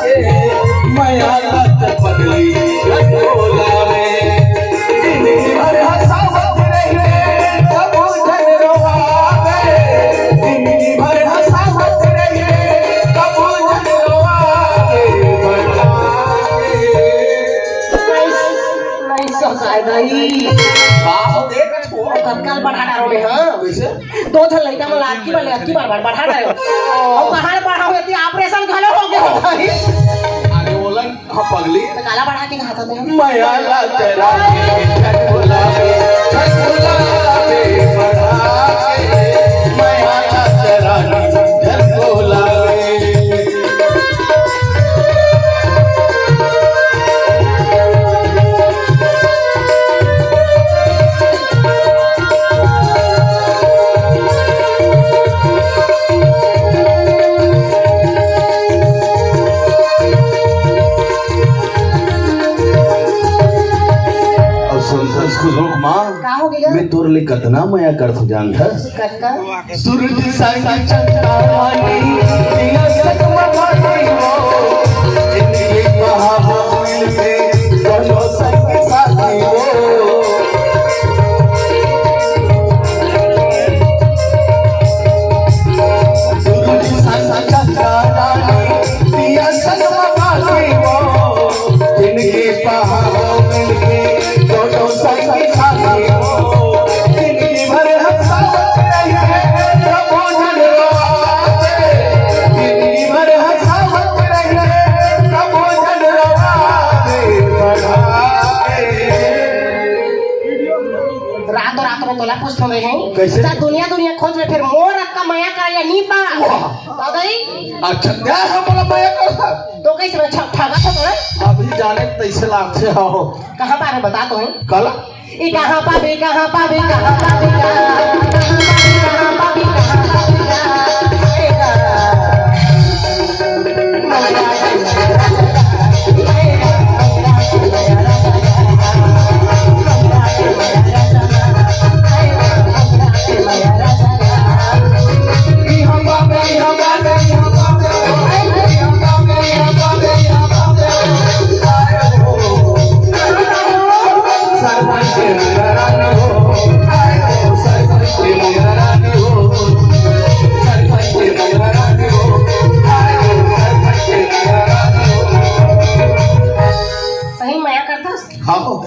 के माया लत पगली रसगोला में जिंदगी भर हंसावत रहे कबू जन रोवावे जिंदगी भर हंसावत रहे कबू जन रोवावे नहीं सकाय गई बाहो देख छोड़ तत्काल बढ़ा डालो रे हां कैसे दो ठन लइका में लात की बार बढ़ा डालो और कहां बढ़ाओ यदि ऑपरेशन घलो हो गया आगे बोलन हां पगली तो काला बढ़ा के खाता दे माया लत रानी झटकोला में बढ़ा के माया लत रानी झटकोला में रोक मां का हो गया मैं तोर ले कतना माया करत जानथस कक्का सूरज संग चंद्रमानी दिया सकमा भाई हो जिंदगी महाबूल में दोनों संग साथी हो सूरज संग चंद्रमानी दिया सकमा भाई हो जिंदगी महाबूल में दोनों संग साथी हो जिंदगी भर हंसावत रहे कबू जन रोवावे जिंदगी भर हंसावत रहे कबू जन रोवावे रात में तोला पूछ रहे हैं कैसे? दुनिया खोज में फिर मोर का माया का या नी पा दादाई अच्छा क्या है बोला माया करता तो कैसे मैं ठगा था तोरा अभी जाने तैसे लाग से हो कहां पा है बता तो है कल ई कहां पाबे कहां पाबे कहां पाबे कहां पाबे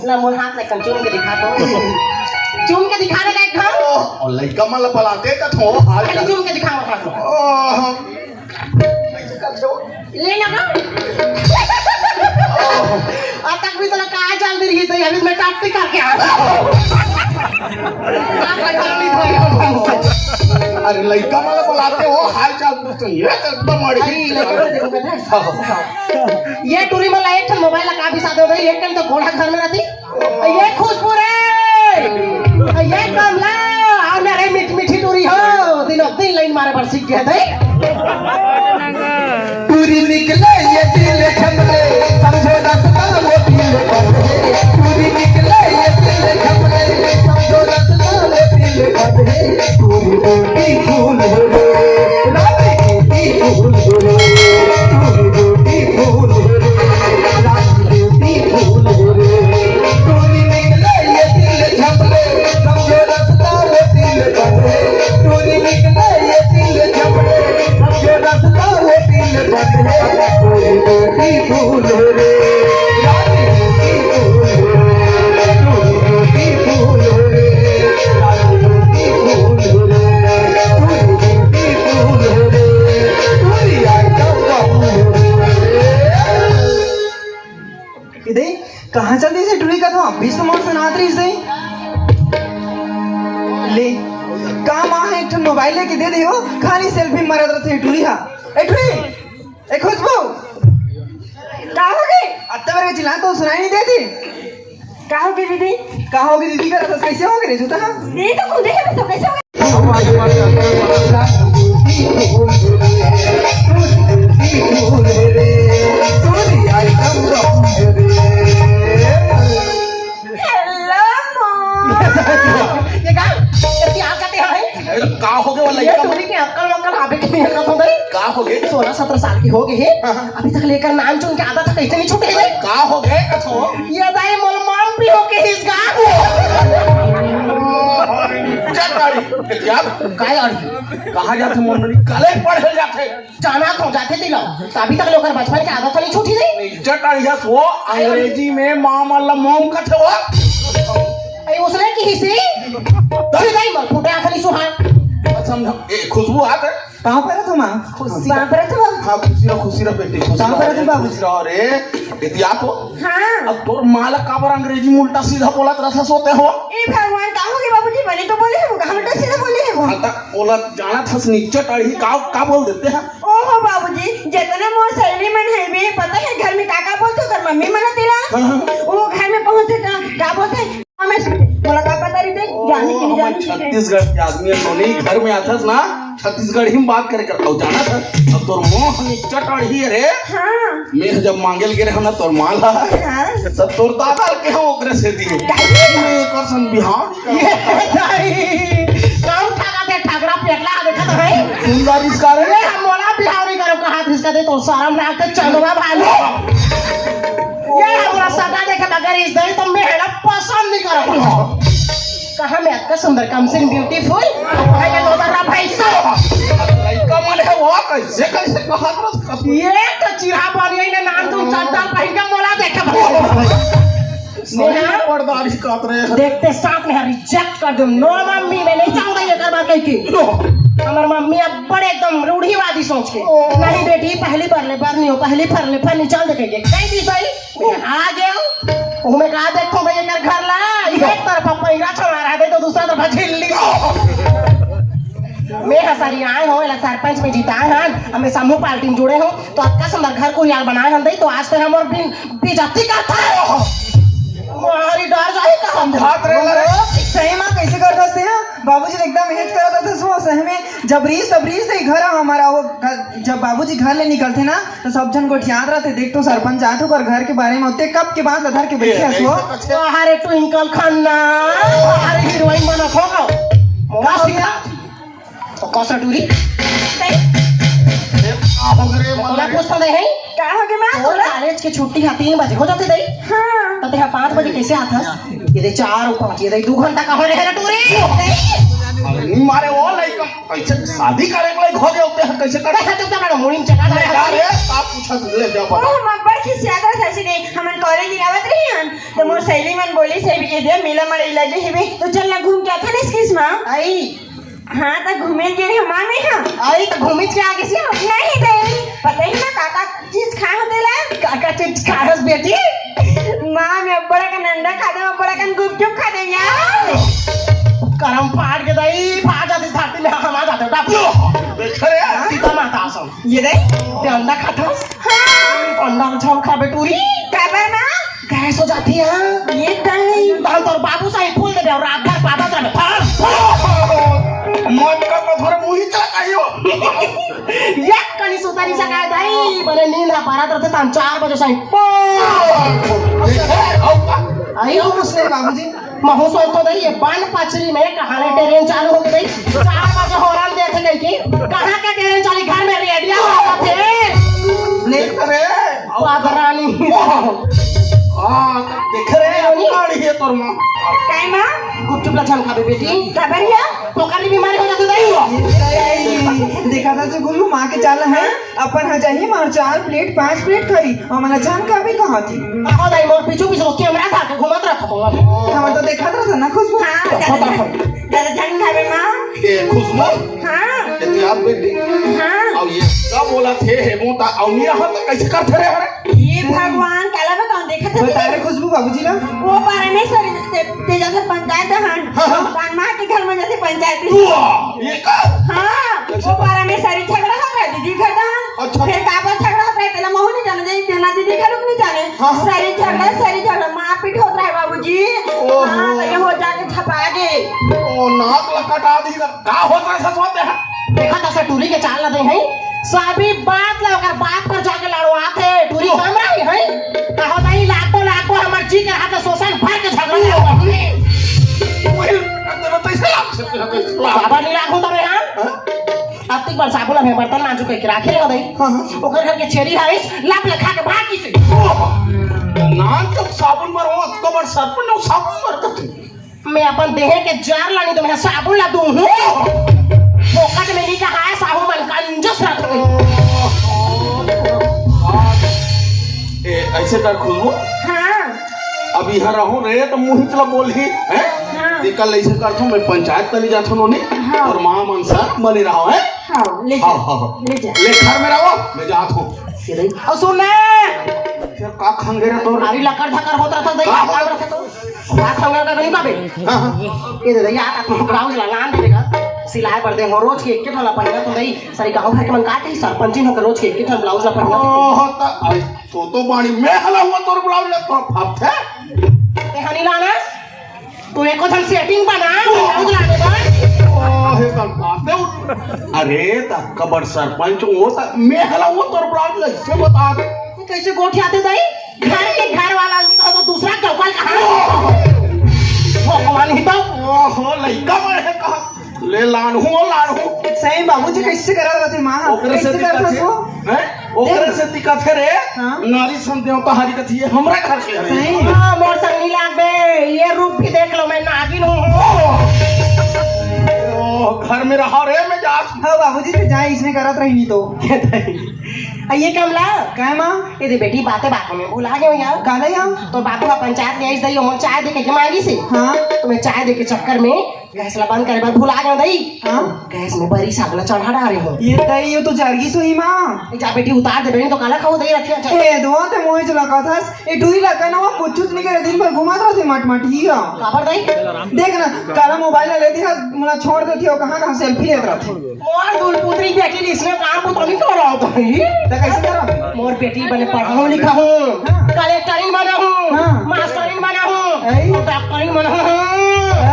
ना मोर हाथ में चूम के दिखा दो चूम के दिखाने का एक हम और लड़का मला पलाते का थो हाल अरे चूम के दिखा मोर हाथ में ले ना अब तक भी तोला कहा चल रही है तो अभी मैं टाटती करके आ अरे लड़का मला पलाते हो हाल चाल पूछते ये एकदम मर गई ये टूरी में लाइट मोबाइल लगा भी साथ हो गई एक टाइम तो घोड़ा घर में रहती ये खुशबू रे ये कमला और मेरे मीठी टूरी हो दिनों दिन लाइन मारे पर सीख गया थे टूरी निकले ये दिल झमले समझो रास्ता वो दिल बंधे टूरी निकले ये दिल झमले समझो रास्ता वो दिल बंधे टूरी टूटी फूल हो रे रानी टूटी फूल हो रे टूरी टूटी फूल हो रे रानी टूटी फूल हो रे टूरी निकले ये दिल झमले समझो रास्ता वो दिल बंधे टूरी निकले ये दिल झमले समझो रास्ता वो दिल बंधे टूरी टूटी फूल हो रे रानी टूटी फूल हो रे टूरी टूटी फूल हो रे रानी टूटी फूल हो रे टूरी टूटी फूल हो रे टूरी आइटम बम हो रे इधे कहाँ चल रही से टूरी का था 20 मोड़ से नात रही से ले काम आ है एक मोबाइल लेके दे दियो खाली सेल्फी मरद रहे टूरी हा ए टूरी ए खुशबू का हो गई अत्ते बार चिल्ला तो सुनाई नहीं देती का हो गई दीदी का होगी दीदी का रस कैसे हो गए जूता दीदी तो खुद ही सब कैसे हो ये का ये आप कहते हैं का हो गए वाला ये टूरी के अंकल अंकल आवे के नहीं का हो गई का हो गए 16-17 साल की हो गई है अभी तक लेकर नाम चुन के आदत है कैसे नहीं छूटे गए का हो गए कथो ये दाई मोल माम भी हो के इसका चटाड़ी यार काय और कहां जाते मंडली कले पढ़े जाते जाना तो जाते दिलो तो अभी तक लोग बचपन की आदत नहीं छूटी नहीं चटाड़ी वो अंग्रेजी में माम अल्लाह मोम कथे वो आई उसने की हिसी तो दाई मोल फुटे आखली सुहा समझ ए खुशबू आते कहाँ पर है तुम कहाँ पर है तुम हाँ खुशी रह बेटी खुशी कहाँ पर है तुम बाबू? खुशी रह रे इतिया तो हाँ अब तोर माल काबर अंग्रेजी में उल्टा सीधा बोलत रहा सोते हो ए भगवान का हो गए बाबूजी बने तो बोले हैं वो कहाँ उल्टा सीधा बोले हैं वो हां तक बोलत जाना था नीचे टड़ी का बोल देते हैं ओहो बाबूजी जितना मोर सहेली मन है बे पता है घर में काका बोलते कर मम्मी मन तेला वो घर में पहुंचे का बोलते हमें बोला का पता रही थे जाने के लिए जाने के लिए छत्तीसगढ़ के आदमी है तो नहीं घर में आता ना छत्तीसगढ़ ही में बात करे करता हूँ जाना था अब तोर मोह नीचे टड़ी रे हाँ मैं जब मांगल गिरे हो ना तोर माल हाँ सब तोर दादा के हो ओकरे से दिए मैं कर सन बिहार ये दाई काम ठाका दे ठाकरा पेटला देखा तो है सुंदर इसका रे अरे हम मोला बिहारी करो कहा इसका दे तो शर्म ना के चंदवा भाले ये हमरा सदा देखे बगैर इस दई तो मैं हेला पसंद नहीं करो कहा मैं आपका सुंदर कम से ब्यूटीफुल है ये लोदरा भाई सा लड़का मन है वो कैसे कैसे कहा ये तो चिरा बनिए ने नाम तुम चंदन पहन के मोला देखे नेहा पर्दारी काट रहे देखते साथ में रिजेक्ट कर दूं नो मम्मी मैं नहीं चाहूंगा ये कर बात की हमारी मम्मी अब बड़े एकदम रूढ़िवादी सोच के नहीं बेटी पहली बार नहीं हो पहली फर नहीं चल देखेंगे कहीं भी सही आ जाओ मैं कहा देखो भैया मेरे घर ला एक तरफ पैरा छमारा दे तो दूसरा तरफ झिल्ली मैं हसारी आए हो इला सरपंच में जीता है हमें समूह पार्टी में जुड़े हो तो आपका सुंदर घर को यार बनाए हम दे तो आज तक हम और बेइज्जती करता है हमारी डर जाए का हम हाथ रे सही माँ कैसे कर सकते हैं बाबूजी ने एकदम हेज करा था सो सही में जबरी से ही घर हमारा वो जब बाबूजी घर ले निकलते ना तो सब जन को याद रहते देख तो सरपंच आते और घर के बारे में होते कब के बाद लधर के बैठे हसो हमारे ट्विंकल खन्ना हमारे हीरोइन बना खोगो मोरा सीधा तो कौसा टूरी बोला कुछ तो नहीं का हो गए माँ और कॉलेज की छुट्टी है 3 बजे हो जाती दई हाँ तो ते 5 बजे कैसे आता ये दे 4 और 5 ये दे 2 घंटा का हो रहे हैं टूरी नहीं मारे वो लड़का कैसे शादी करे के लिए घोड़े होते हैं कैसे करे चुप चुप बड़ा मुड़ीम चका रहा है अरे आप पूछा ले जा ओ बता हम बड़ खिसियात रह ससी नहीं हमन कॉलेज आवत रही हन तो मोर सहेली मन बोली सही के दे मिला मड़े लगे हेबे तो चल ना घूम के आता ना इसके माँ आई हाँ तो घूमे गे रे हमार में हाँ आई तो घूमी के आगे से नहीं दे पता ही ना काका चीज खा होते ला काका चीज खारस बेटी माँ मैं बड़ा का नंदा खा दे बड़ा का गुपचुप खा दे यार करम फाड़ के दई फाड़ जाती धरती में हम आ जाते टापू देख रे सीता माता आसम ये दे ते अंडा खाथस हाँ अंडा छम खाबे टूरी काबर ना गैस हो जाती है ये दही हम तोर बाबू साई फूल दे और रात भर पादा रहे मन का तो थोड़ा मुंह ही चला कायो एक कनी सुता नहीं सका दई बने नींद आ पारा रहते तन 4 बजे साई आई क्यों उसने बाबूजी महू सोच तो दई ये बन पचरी में कहानी ट्रेन चालू हो गई 4 बजे हॉर्न देते गई की कहां का ट्रेन चली घर में रेडियो लगा थे देख रे पादरानी हां देख रे गाड़ी है तोर मां काय माँ गुपचुप लछन खाबे बेटी काबर या पोकारी बीमारी हो जाती दई देखा था जो गुल्लू माँ के चाल है अपन हजाही मार 4 प्लेट 5 प्लेट खाई और मना जान का भी कहा थी आहो दई मोर पीछू पीछू कैमरा था के घुमत रखो हम तो देखा था ना खुशबू हाँ दादा जान खाबे माँ ए खुशबू हाँ इतिहास बेटी हाँ अब ये क्या बोला थे हेमो ता औनी रहा तो कैसे करते रहे हरे ये भगवान काला में कौन देखा था बता रहे खुशबू बाबूजी ना वो पारे में सर ते जैसे पंचायत हन कान माँ के घर में जैसे पंचायत ये का हाँ वो पारे में सारी झगड़ा हो रहा दीदी घर हन अच्छा। फिर काबर झगड़ा हो रहा है पहले मोह नहीं जाने दे ना दीदी घर नहीं जाने सारी झगड़ा मारपीट हो रहा है बाबूजी हाँ तो ये हो जाके छपा दे ओ नाक लकटा दी का होत रहे ससवाते हैं देखा था से टूरी के चाल लदे हैं सभी बात ला ओकर बाप पर जाके लड़वाते टूरी कम रही है कहो नहीं लाखों हमर जी के हाथ शोषण भर के झगड़ा हुआ हमने वही अंदर तो इसे लाग सकते हैं बाबा नहीं लाखों तबे हां अब तक बरसा बोला मैं बर्तन मांजू के राखे ना दई ओकर घर के छेरी हाइस लाप लखा के भागी से नान तक साबुन मरो कबर सरपन नो साबुन मरत मैं अपन देहे के जार लानी तो मैं साबुन ला दूं फोकट में नहीं कहा है साबुन मन कंजूस रख ए ऐसे कर खुलबो हाँ अब यहाँ रहो रे तो मुंह चला बोल ही है निकल ऐसे कर मैं पंचायत तनी जाथो नोनी और मां मनसा मनी रहो है हाँ ले जा ले जा ले घर में रहो मैं जात हूं और सुन ले फिर का खंगे रे तोर अरे लकड़ धकर होता था दई काम रखे तो बात खंगे का नहीं पाबे ये दे दई आता तुम ब्लाउज ला लान देगा सिलाई पर दे रोज के एक ठला पहना तो दई सही गांव भर के मन काटे सरपंच ने रोज के एक ठला ब्लाउज ला पहना ओह तो बाणी में हला हुआ तोर ब्लाउज ले तो फाप थे ते हनी लाना तू एको थन सेटिंग बना ब्लाउज लाने बा ओह हे सब बातें अरे ता कबर सरपंच वो ता में हला हुआ तोर ब्लाउज ले से बता दे कैसे गोठी आते दई घर के घर वाला लिखा तो दूसरा चौकल कहां भगवान ही तो ओहो लइका मरे कहा ले लानहू सही बाबूजी कैसे करा रहते मां ओकरे से कैसे करत हो हैं ओकरे से दिक्कत है रे हाँ? नारी संदेव तो हरी कथी है हमरा घर के है सही हां मोर संग नहीं लागबे ये रूप भी देख लो मैं नागिन हूं ओ घर में रहा रे मैं जा हाँ बाबूजी तो जाए इसमें करत रही नहीं तो ये कमला क्या मां ये दे बेटी बातें में भुला गए यार काले हम तो बापू का पंचायत में दई हम चाय दे के मांगी से हाँ तो मैं चाय दे के चक्कर में गैस ला बंद करे बाद भुला गए दई हाँ गैस में बड़ी सागला चढ़ा डाले हो ये तई ये तो जरगी सोही मां जा बेटी उतार दे बेटी तो काला खाओ दई रखे अच्छा ए दुआ ते मोहि चला का था ए डुई लगा ना वो कुछ नहीं करे दिन भर घुमा रहा थे मट मट ही का खबर दई देख ना काला मोबाइल ले दी है मुला छोड़ देती हो कहां सेल्फी लेत रहा थे मोर दूल पुत्री बेटी इसने काम तो नहीं कर रहा हो तो कैसे करा मोर बेटी बने पढ़ा लिखा हूँ हाँ। कलेक्टरिन बना हूँ हाँ। मास्टरिन बना हूँ ऐ। डॉक्टरिन बना हूँ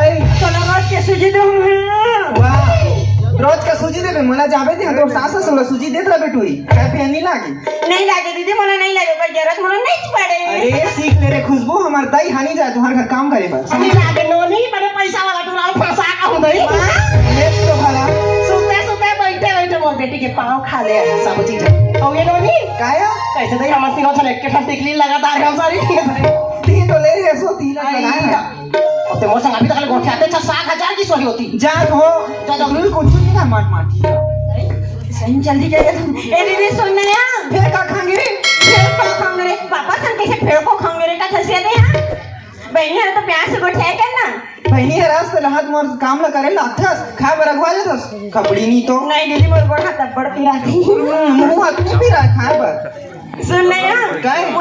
ए कलावत के सुजी दो वाह रोज का सूजी देबे मला जाबे दे तो सास ससुर सूजी देत रहा बेटुई काय पेनी लागी नहीं लागे दीदी मला नहीं लागे पर जरूरत मला नहीं पड़े अरे सीख ले रे खुशबू हमार दाई हानि जाए तुम्हारे घर काम करे बस अभी लागे नोनी बने पैसा वाला टुराल फंसा का हूँ दई ले तो भला सुते सुते बैठे बैठे मोर बेटी के पाँव खा ले सब चीज और ये नोनी काया कैसे दई हम तीनों चले एक ठन टिकली लगातार हम सारी तीन तो ले रे सो तीन लगाया और ते मोर संग अभी तक गोठे आते 7,000 की सोही होती जा हो जा जा बिल्कुल कुछ नहीं ना माट माटी सही जल्दी जाइए ए दीदी सुन ले यार फिर का खाएंगे फेर को खाऊंगे रे पापा सन कैसे फेर को खाऊंगे रे का खसिया दे हां बहनी है तो प्यार से गोठे करना बहनी है रास्ते लहत मोर काम ला करे लाथस खा बरगवा जातस कपड़ी नहीं तो नहीं दीदी मोर गोठा तब बड़ पीरा थी मुंह हाथ में भी रहा खा बर सुन ले यार काय